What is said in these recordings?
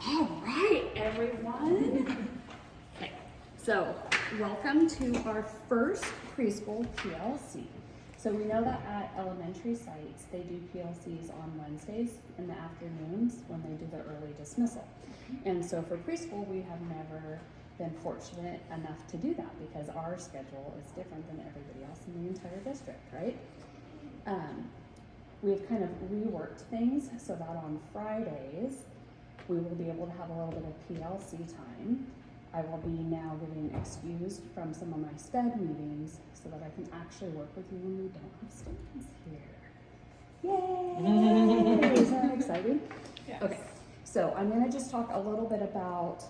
All right, everyone. Okay, so welcome to our first preschool PLC. So we know that at elementary sites, they do PLCs on Wednesdays in the afternoons when they do the early dismissal. And so for preschool, we have never been fortunate enough to do that because our schedule is different than everybody else in the entire district, right? We've kind of reworked things so that on Fridays, we will be able to have a little bit of PLC time. I will be now getting excused from some of my SPED meetings so that I can actually work with you when we don't have students here. Yay! Isn't that exciting? Yes. Okay, so I'm gonna just talk a little bit about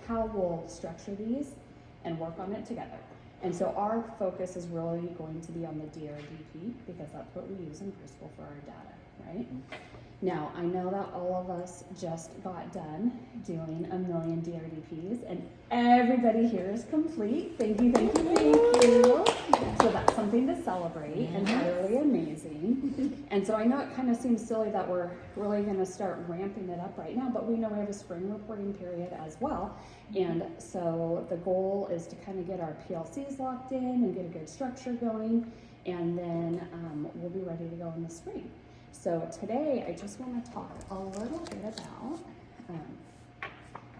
how we'll structure these and work on it together. And so our focus is really going to be on the DRDP because that's what we use in preschool for our data, right? Now, I know that all of us just got done doing 1 million DRDPs and everybody here is complete. Thank you, thank you, thank you. So that's something to celebrate and utterly amazing. And so I know it kind of seems silly that we're really gonna start ramping it up right now, but we know we have a spring reporting period as well. And so the goal is to kind of get our PLCs locked in and get a good structure going. And then we'll be ready to go in the spring. So today, I just want to talk a little bit about,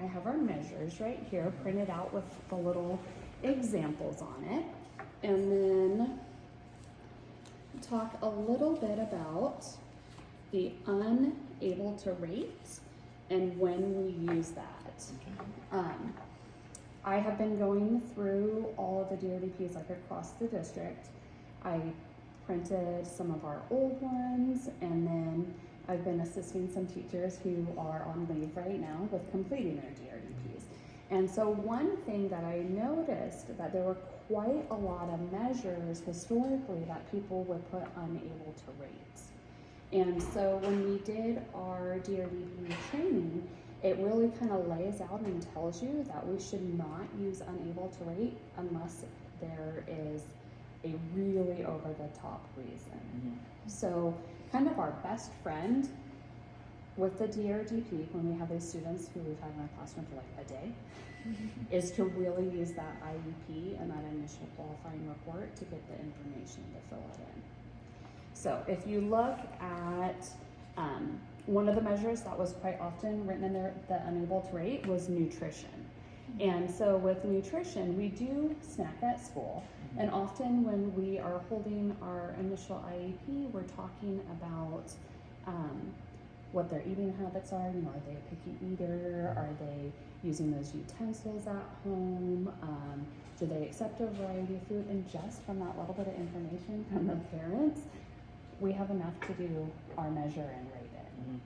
I have our measures right here printed out with the little examples on it. And then talk a little bit about the unable to rate and when we use that. I have been going through all of the DRDPs like across the district. I printed some of our old ones, and then I've been assisting some teachers who are on leave right now with completing their DRDPs. And so one thing that I noticed that there were quite a lot of measures historically that people would put unable to rate. And so when we did our DRDP training, it really kind of lays out and tells you that we should not use unable to rate unless there is a really over the top reason. So kind of our best friend with the DRDP when we have these students who we've had in our classroom for like a day is to really use that IEP and that initial qualifying report to get the information to fill it in. So if you look at one of the measures that was quite often written in there, the unable to rate, was nutrition. And so with nutrition, we do snack at school. And often when we are holding our initial IEP, we're talking about what their eating habits are. You know, are they a picky eater? Are they using those utensils at home? Do they accept a variety of food? And just from that little bit of information from the parents, we have enough to do our measure and rate it.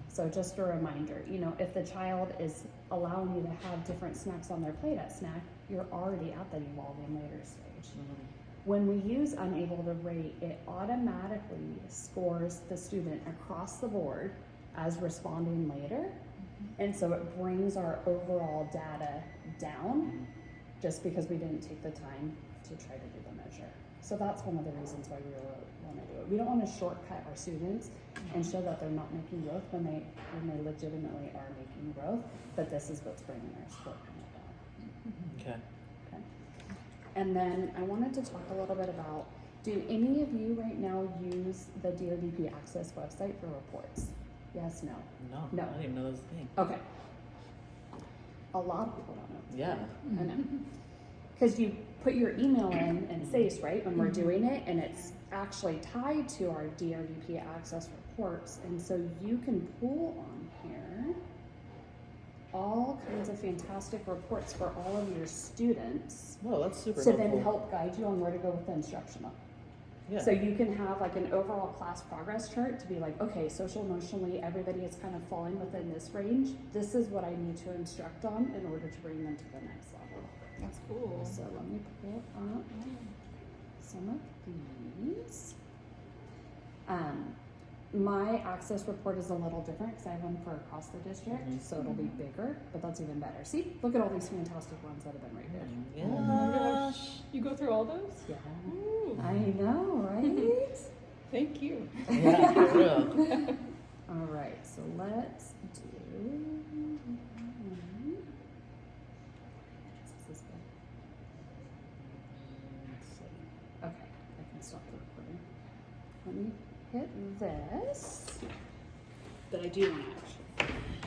So just a reminder, you know, if the child is allowing you to have different snacks on their plate at snack, you're already at that evolving later stage. When we use unable to rate, it automatically scores the student across the board as responding later. And so it brings our overall data down just because we didn't take the time to try to do the measure. So that's one of the reasons why we really want to do it. We don't want to shortcut our students and show that they're not making growth when they legitimately are making growth, but this is what's bringing our score kind of down. Okay. And then I wanted to talk a little bit about, do any of you right now use the DRDP Access website for reports? Yes, no? No. I didn't even know that was a thing. Okay. A lot of people don't know. Yeah. I know. Because you put your email in and SACE, right, when we're doing it, and it's actually tied to our DRDP Access reports, and so you can pull on here all kinds of fantastic reports for all of your students. Well, that's super to helpful. then help guide you on where to go with the instructional. Yeah. So you can have like an overall class progress chart to be like, okay, social emotionally, everybody is kind of falling within this range. This is what I need to instruct on in order to bring them to the next level. That's cool. So let me pull up some of these. My access report is a little different because I have one for across the district, so it'll be bigger, but that's even better. See, look at all these fantastic ones that have been rated. Yeah. Oh my gosh. You go through all those? Yeah, Ooh. I know, right? Thank you. Yeah, for real. All right, so let's do. This is good. Let's see. Okay, I can stop the recording. Let me hit this. But I do want to actually.